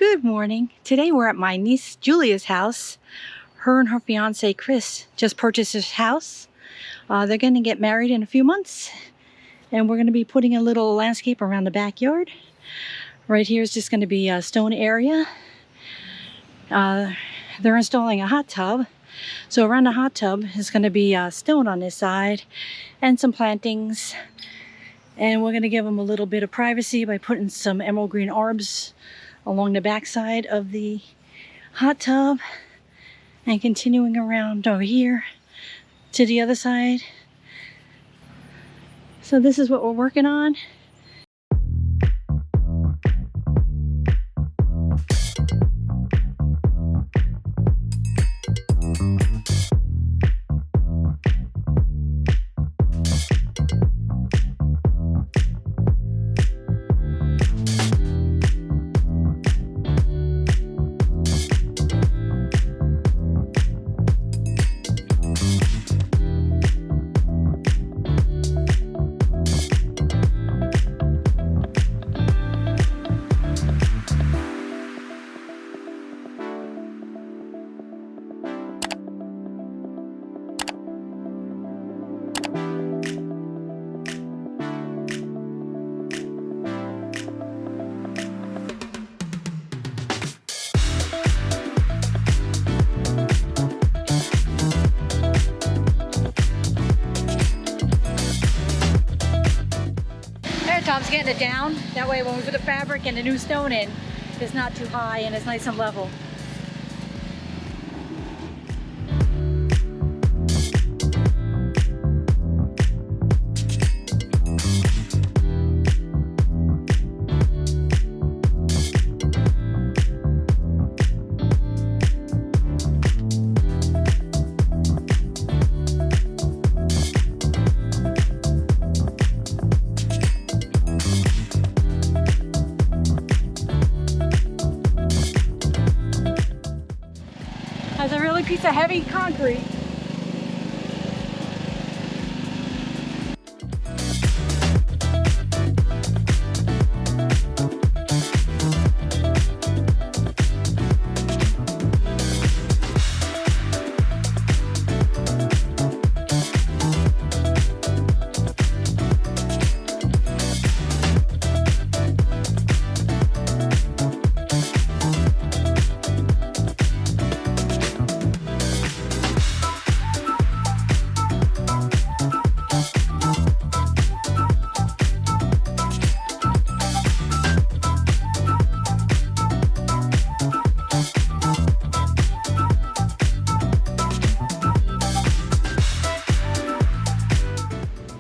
Good morning. Today we're at my niece Julia's house. Her and her fiance Chris just purchased this house. They're going to get married in a few months, and we're going to be putting a little landscape around the backyard. Right here is just going to be a stone area. They're installing a hot tub. So around the hot tub is going to be stone on this side and some plantings. And we're going to give them a little bit of privacy by putting some emerald green arbs along the back side of the hot tub and continuing around over here to the other side. So this is what we're working on. Tom's getting it down. That way when we put the fabric and the new stone in, it's not too high and it's nice and level. Has a really piece of heavy concrete.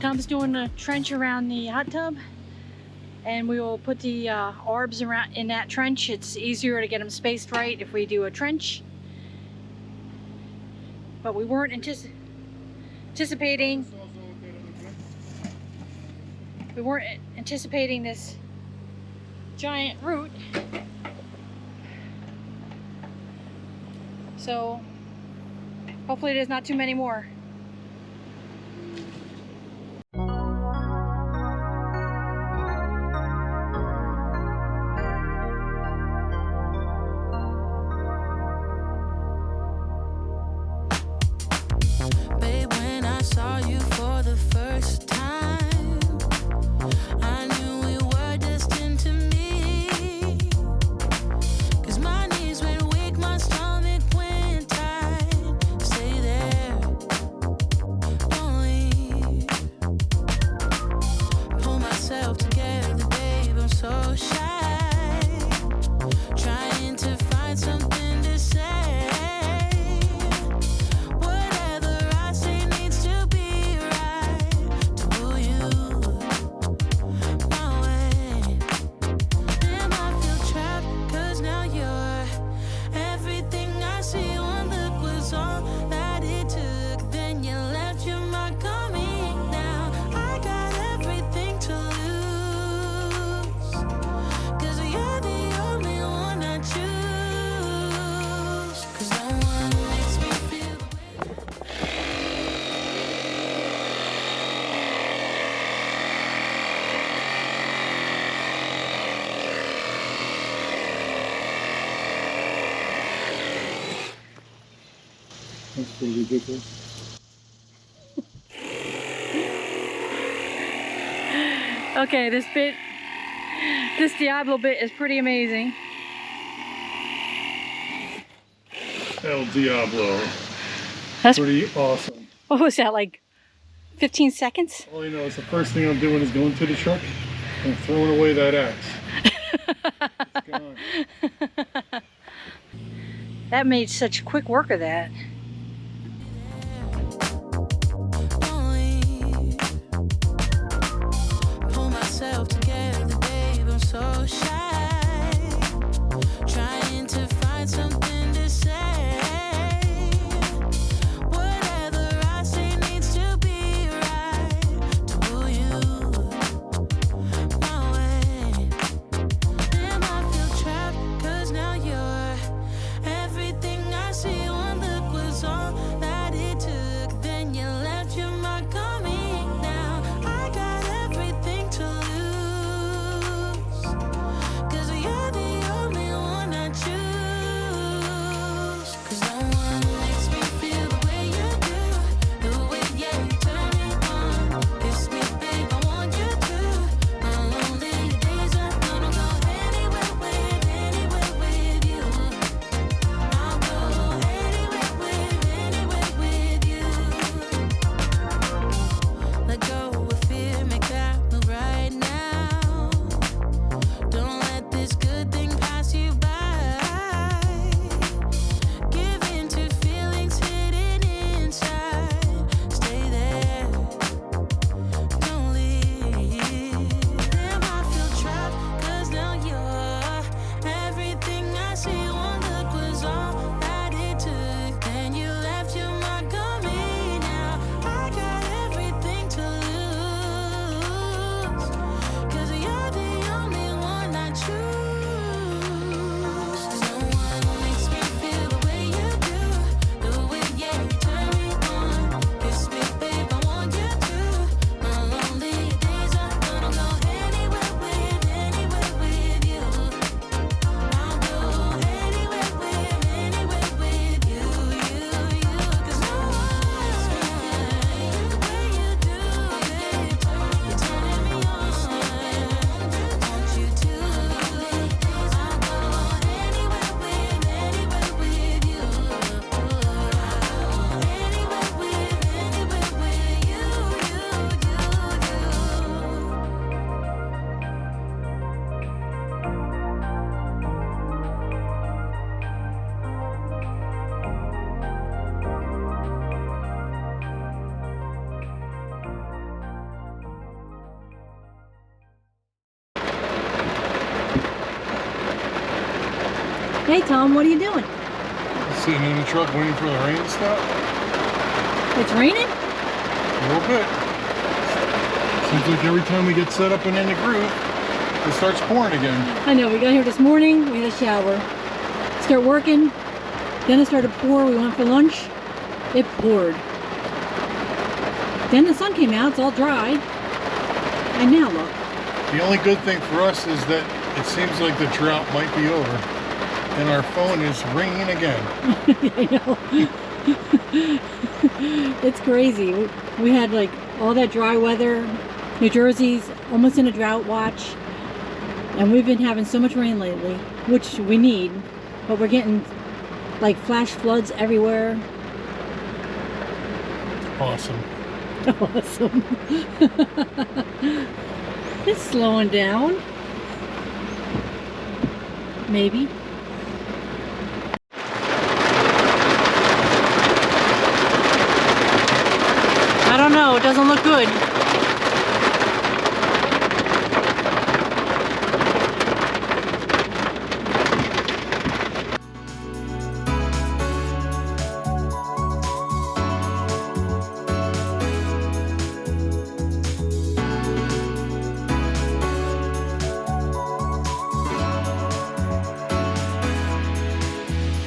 Tom's doing a trench around the hot tub, and we will put the arbs around in that trench. It's easier to get them spaced right if we do a trench, but we weren't anticipating this giant root, so hopefully there's not too many more. Whatever I say needs to be right. That's pretty ridiculous. Okay, this Diablo bit is pretty amazing. El Diablo. That's pretty awesome. What was that, like 15 seconds? All you know is the first thing I'm doing is going to the truck and throwing away that axe. It's gone. That made such quick work of that. Pull myself together, babe, I'm so shy. Trying to find something to say. Whatever I say needs to be right to woo you my way. Damn, I feel trapped, 'cause now you're everything I see. One look was all that it took. Then you left your mark on me. Now I got everything to lose, 'cause you're the only one I choose. 'Cause no one makes me feel the way you do. The way, yeah, you turn me on. Kiss me, babe, I want you to. My lonely days are gonna go anywhere with you. I'll go anywhere with you. Let go of fear, make that move right now. Don't let this good thing pass you by. Give in to feelings hidden inside. Stay there, don't leave. Damn, I feel trapped, 'cause now you're everything I see. One look was all that it took. Then you left your mark on me. Now I got everything to lose, 'cause you're the only one I choose. No one makes me feel the way you do. The way, yeah, you turn me on. Kiss me, babe, I want you to. My lonely days are gonna go anywhere with you. I'll go anywhere with you. 'Cause no one makes me feel the way you do, babe. You're turning me on. Want you to. I'll go anywhere with you. Anywhere with you. Hey Tom, what are you doing? Sitting in the truck waiting for the rain to stop. It's raining? A little bit. Seems like every time we get set up and in the groove, it starts pouring again. I know, we got here this morning, we had a shower. Start working, then it started to pour, we went for lunch, it poured. Then the sun came out, it's all dry. And now look. The only good thing for us is that it seems like the drought might be over. And our phone is ringing again. I know. It's crazy. We had like all that dry weather. New Jersey's almost in a drought watch. And we've been having so much rain lately, which we need. But we're getting like flash floods everywhere. Awesome. Awesome. It's slowing down. Maybe. I don't know, it doesn't look good.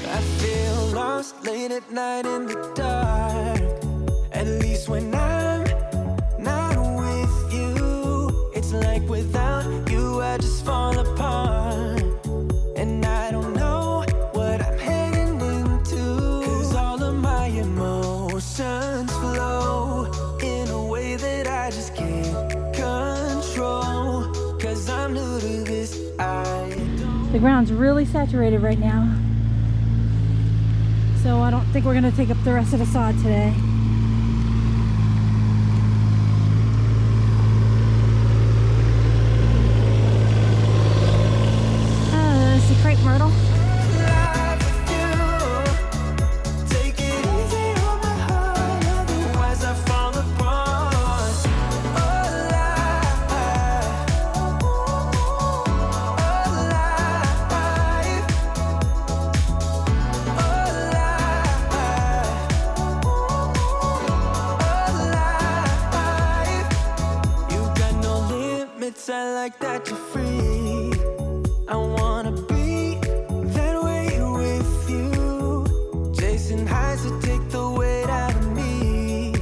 I feel lost late at night in the dark. At least when I'm not with you, it's like without you I just fall apart. And I don't know what I'm heading into, 'cause all of my emotions ground's really saturated right now. So I don't think we're gonna take up the rest of the sod today. This is Crape Myrtle. I like that you're free. I wanna be that way with you. Chasing highs to take the weight out of me.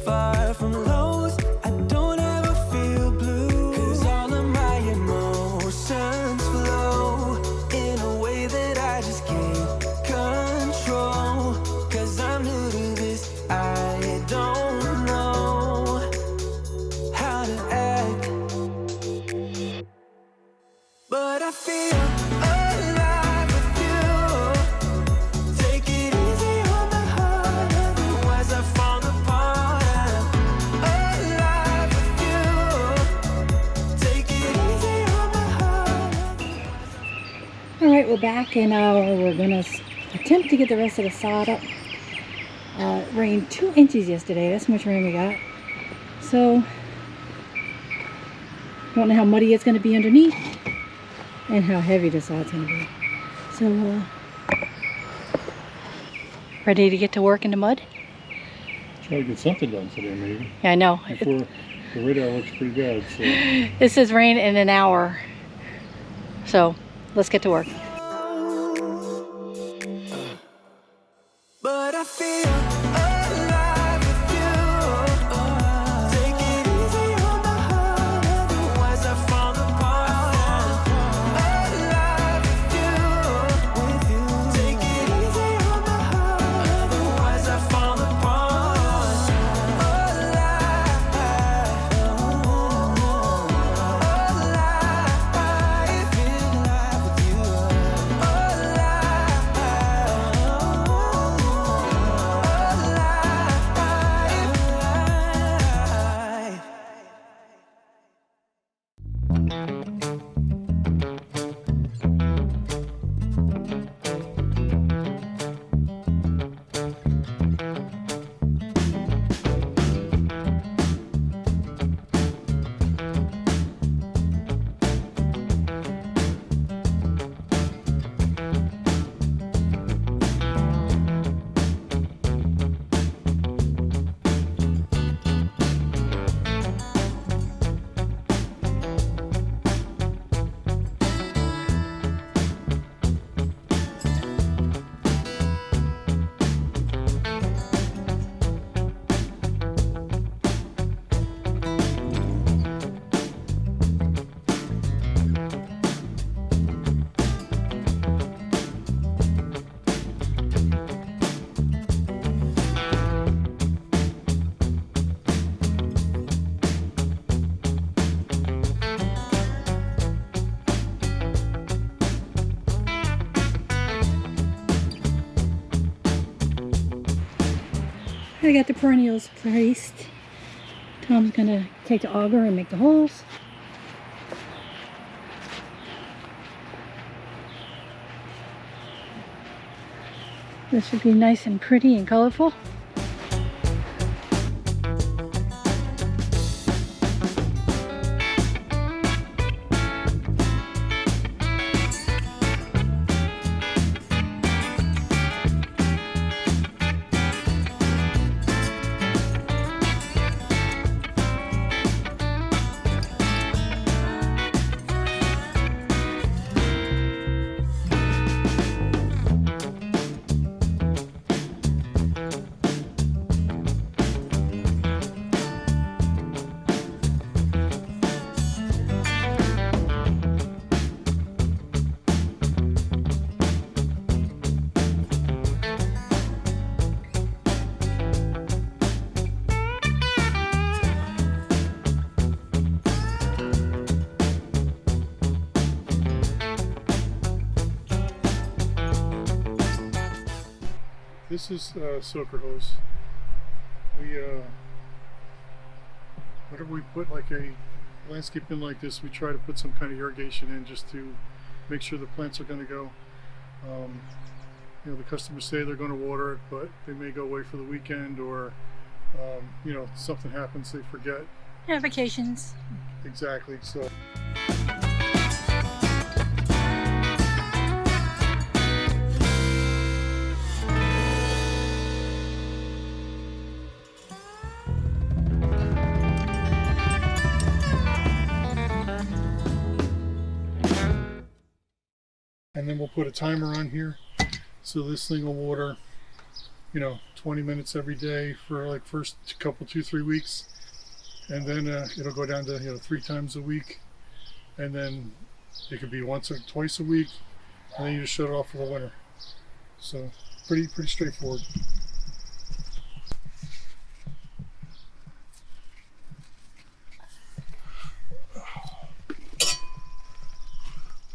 Far from lows, I don't ever feel blue. 'Cause all of my emotions flow in a way that I just can't control. 'Cause I'm new to this, I don't know how to act. But I feel alive with you. Take it easy on my heart, otherwise I fall apart. I'm alive with you. Take it easy on my heart. All right, we're back, and we're gonna attempt to get the rest of the sod up. It rained 2 inches yesterday. That's how much rain we got. So don't know how muddy it's gonna be underneath and how heavy the sod's gonna be. So ready to get to work in the mud? Try to get something done today, maybe. Yeah, I know. Before the radar looks pretty bad. So It says rain in an hour. So let's get to work. But I feel alive with you. Take it easy on my heart, otherwise I fall apart. Alive with you. Take it easy on my heart, otherwise I fall apart. Alive, I feel alive with you. I got the perennials placed. Tom's gonna take the auger and make the holes. This should be nice and pretty and colorful. This is soaker hose. We whenever we put like a landscape in like this, we try to put some kind of irrigation in just to make sure the plants are going to go. You know, the customers say they're going to water it, but they may go away for the weekend, or you know, something happens, they forget. Yeah, vacations. Exactly. So. And then we'll put a timer on here, so this thing will water, you know, 20 minutes every day for like first couple 2-3 weeks, and then it'll go down to, you know, 3 times a week, and then it could be once or twice a week, and then you just shut it off for the winter. So pretty straightforward.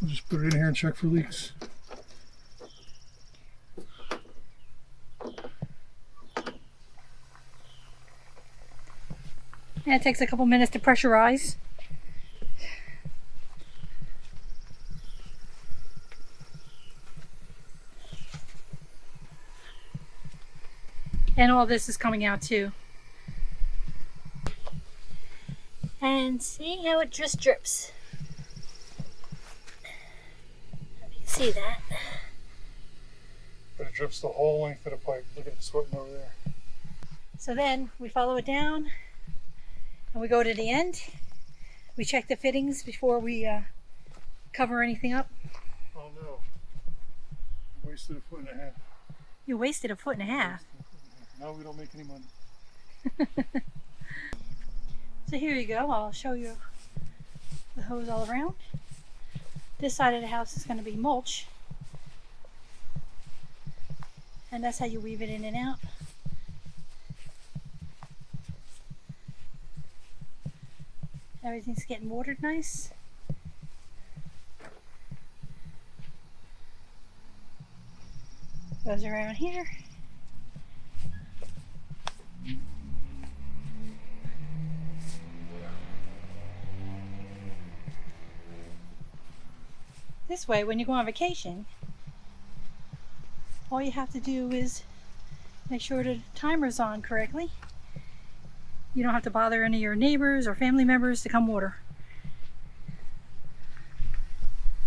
We'll just put it in here and check for leaks. And it takes a couple minutes to pressurize. And all this is coming out too. And see how it just drips. See that? But it drips the whole length of the pipe. Look at it sweating over there. So then we follow it down and we go to the end. We check the fittings before we cover anything up. Oh no. Wasted 1.5 feet. You wasted 1.5 feet. Now we don't make any money. So here you go. I'll show you the hose all around. This side of the house is going to be mulch. And that's how you weave it in and out. Everything's getting watered nice. Goes around here. This way, when you go on vacation, all you have to do is make sure the timer's on correctly. You don't have to bother any of your neighbors or family members to come water.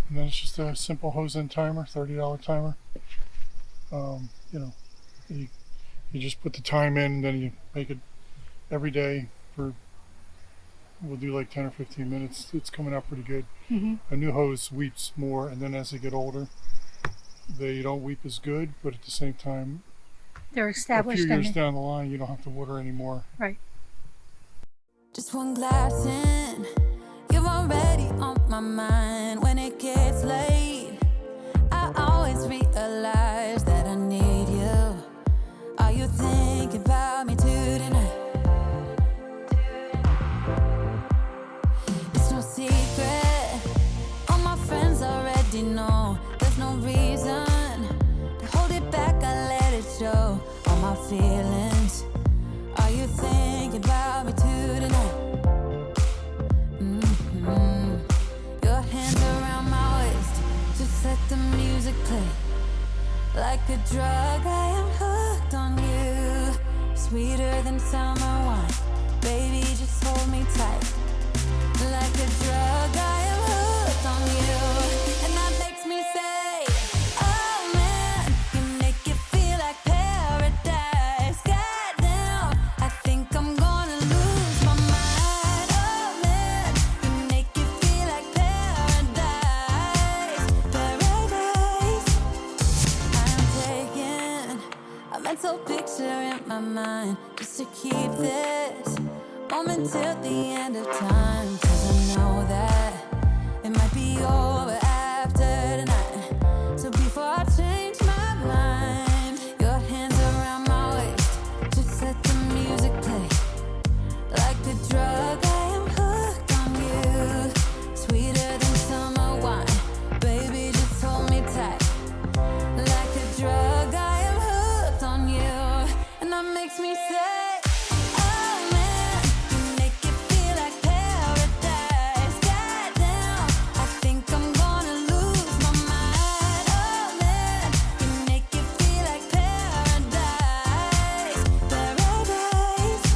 And then it's just a simple hose in timer, $30 timer. You know, you just put the time in, and then you make it every day for, we'll do like 10 or 15 minutes. It's coming out pretty good. A new hose weeps more, and then as they get older, they don't weep as good, but at the same time, They're established. a few years and down the line, you don't have to water anymore. right. Just one glass in, you're already on my mind. When it gets late, I always realize that I need you. Are you thinking about me tonight? It's no secret, all my friends already know. There's no reason to hold it back, I let it show. All my feelings, are you thinking about me tonight? Your hands around my waist, just let the music play. Like a drug, I am hooked on you. Sweeter than summer wine, baby, just hold me tight. Like a drug, I am hooked on you. And that makes me say, oh man, you make it feel like paradise. Goddamn, I think I'm gonna lose my mind. Oh man, you make it feel like paradise. Paradise. I'm taking a mental picture in my mind just to keep this moment till the end of time. 'Cause I know that it might be over after tonight. So before I change my mind, your hands around my waist, just let the music play. Like a drug, I am hooked on you. Sweeter than summer wine, baby, just hold me tight. Like a drug, I am hooked on that makes me say, oh man, you make it feel like paradise. Goddamn, I think I'm gonna lose my mind. Oh man, you make it feel like paradise. Paradise.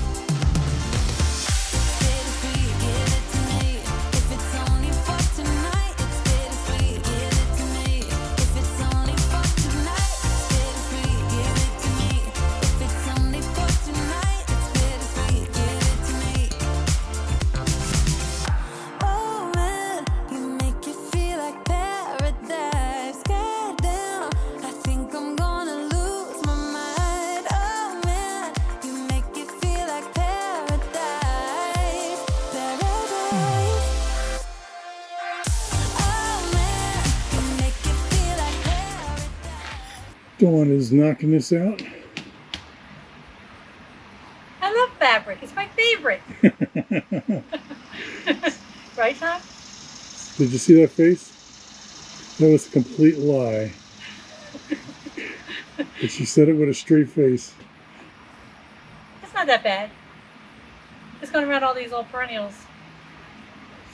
Bittersweet, give it to me. If it's only for tonight, it's bittersweet, give it to me. If it's only for tonight, it's bittersweet, give it to me. If it's only for tonight, it's bittersweet, give it to me. Oh man, you make it feel like paradise. Goddamn, I think I'm gonna lose my mind. Oh man, you make it feel like paradise. Paradise. Oh man, you make it feel like paradise. Dawn is knocking this out. I love fabric. It's my favorite. Right, Tom? Did you see that face? That was a complete lie. But she said it with a straight face. It's not that bad. It's going around all these old perennials.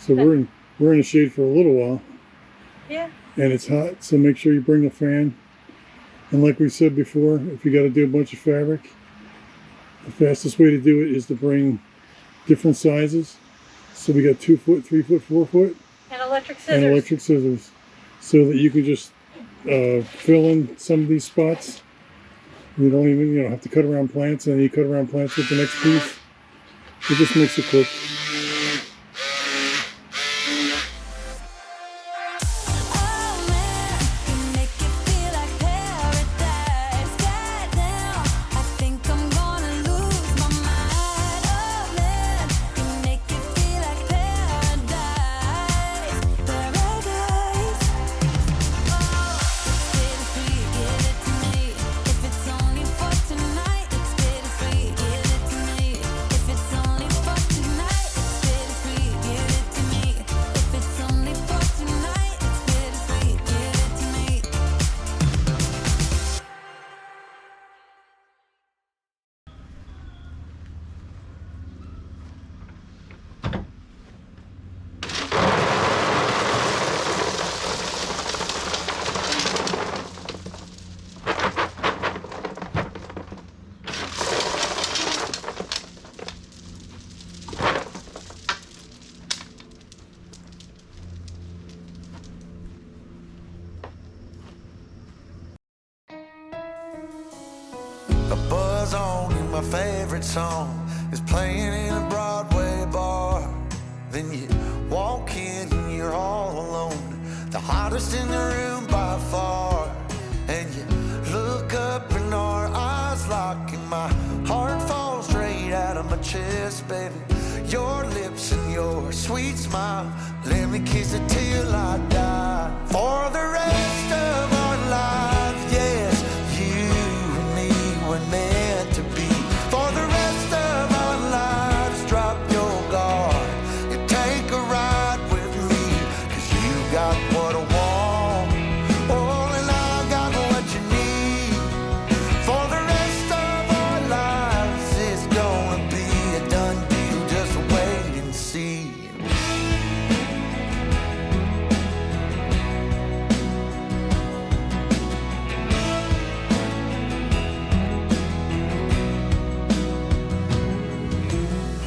So we're in the shade for a little while, Yeah. and it's hot. So make sure you bring a fan. And like we said before, if you got to do a bunch of fabric, the fastest way to do it is to bring different sizes. So we got 2 foot, 3 foot, 4 foot, And electric scissors. and electric scissors, so that you can just fill in some of these spots. You don't even have to cut around plants, and then you cut around plants with the next piece. It just makes it quick. Oh man, you make it feel like paradise. Goddamn, I think I'm gonna lose my mind. Oh man, you make it feel like paradise. Paradise. Oh, bittersweet, give it to me. If it's only for tonight, it's bittersweet, give it to me. If it's only for tonight, it's bittersweet, give it to me. If it's only for tonight, it's bittersweet, give it to me. A buzz on and my favorite song is playing in a Broadway bar. Then you walk in and you're all alone, the hottest in the room by far. And you look up and our eyes lock and my heart falls straight out of my chest, baby. Your lips and your sweet smile, let me kiss it till I die. For the rest of our lives, yes, you and me were meant to be. For the rest of our lives, drop your guard and take a ride with me, 'cause you got what I want, oh, and I got what you need. For the rest of our lives, it's gonna be a done deal, just wait and see.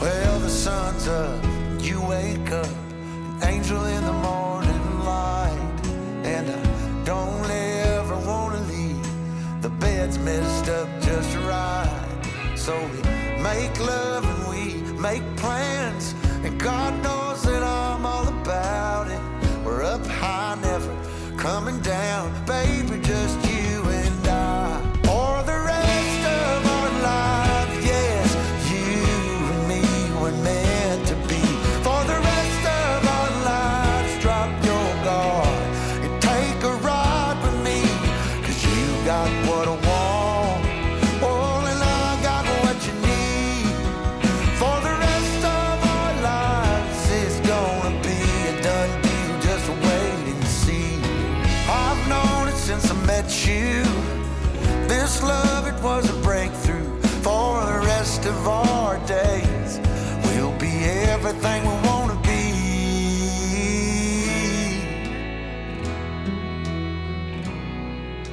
Well, the sun's up, you wake up, an angel in the morning light. And I don't ever wanna leave, the bed's messed up just right. So we make love and we make plans, and God knows that I'm all about it. We're up high, never coming down, baby, just you and I. For the rest of our lives, yes, you and me were meant to be. For the rest of our lives, drop your guard and take a ride with me, 'cause you got what I want, oh, and I got what you need. For the rest of our lives, it's gonna be a done deal, just wait and see. I've known it since I met you, this love, it was a breakthrough. For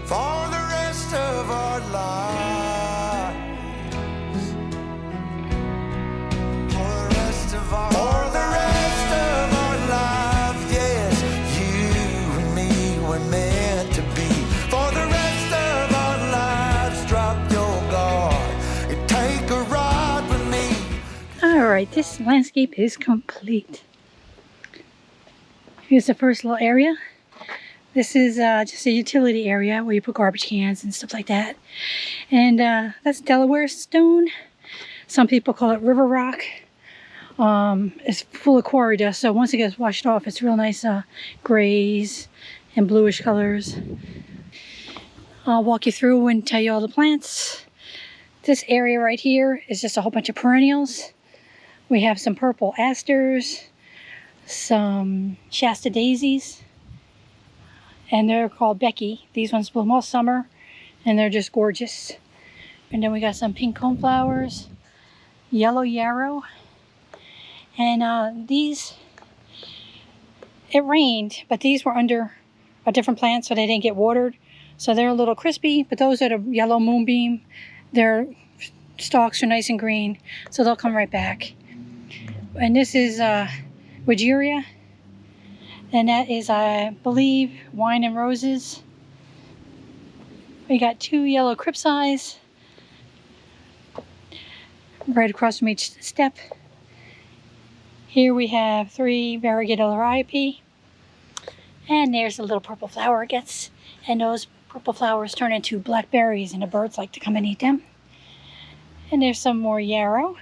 for the rest of our lives. For the rest of our lives, yes, you and me were meant to be. For the rest of our lives, drop your guard and take a ride with me. All right, this landscape is complete. Here's the first little area. This is just a utility area where you put garbage cans and stuff like that. And that's Delaware stone. Some people call it river rock. It's full of quarry dust, so once it gets washed off, it's real nice grays and bluish colors. I'll walk you through and tell you all the plants. This area right here is just a whole bunch of perennials. We have some purple asters, some Shasta daisies, and they're called Becky. These ones bloom all summer, and they're just gorgeous. And then we got some pink coneflowers, yellow yarrow, and these, it rained, but these were under a different plant, so they didn't get watered. So they're a little crispy, but those are the yellow moonbeam. Their stalks are nice and green, so they'll come right back. And this is Wigeria, and that is, I believe, wine and roses. We got 2 yellow crypsis right across from each step. Here we have 3 variegated liriope, and there's the little purple flower it gets, and those purple flowers turn into blackberries, and the birds like to come and eat them. And there's some more yarrow.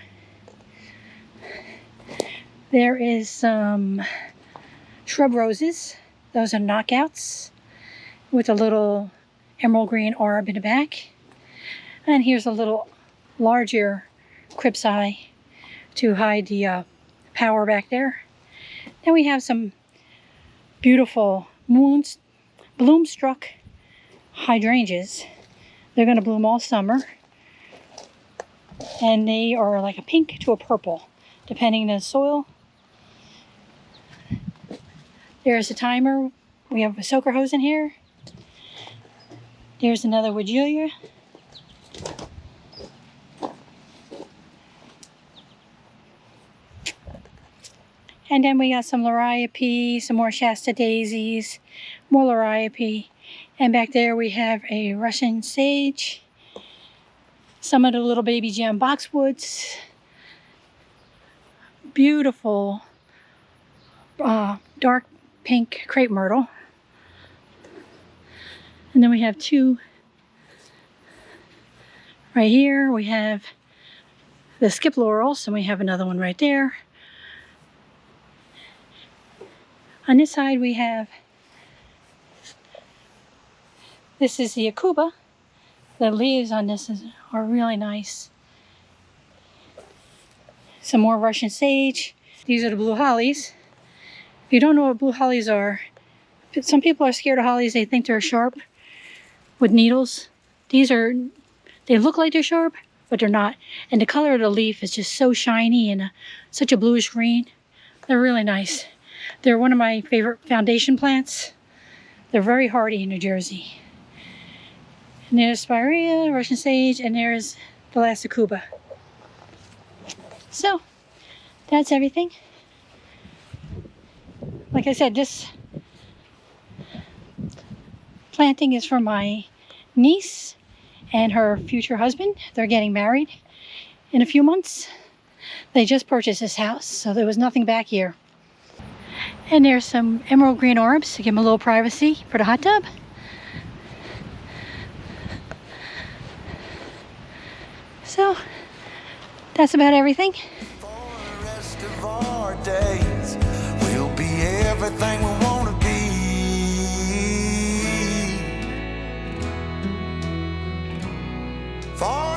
There is some shrub roses. Those are knockouts with a little emerald green orb in the back. And here's a little larger crypsi to hide the power back there. Then we have some beautiful bloom-struck hydrangeas. They're going to bloom all summer. And they are like a pink to a purple, depending on the soil. There's a timer. We have a soaker hose in here. There's another Wigelia. And then we got some liriope, some more Shasta daisies, more liriope. And back there we have a Russian sage, some of the little baby gem boxwoods, beautiful dark pink Crape Myrtle. And then we have 2 right here. We have the skip laurels, and we have another one right there. On this side we have, this is the Akuba. The leaves on this are really nice. Some more Russian sage. These are the blue hollies. If you don't know what blue hollies are, some people are scared of hollies. They think they're sharp with needles. These are, they look like they're sharp, but they're not. And the color of the leaf is just so shiny and such a bluish green. They're really nice. They're one of my favorite foundation plants. They're very hardy in New Jersey. And there's spirea, Russian sage, and there's the last Akuba. So, that's everything. Like I said, this planting is for my niece and her future husband. They're getting married in a few months. They just purchased this house, so there was nothing back here. And there's some emerald green orbs to give them a little privacy for the hot tub. So, that's about everything. For the rest of our days, we'll be everything we want to be. For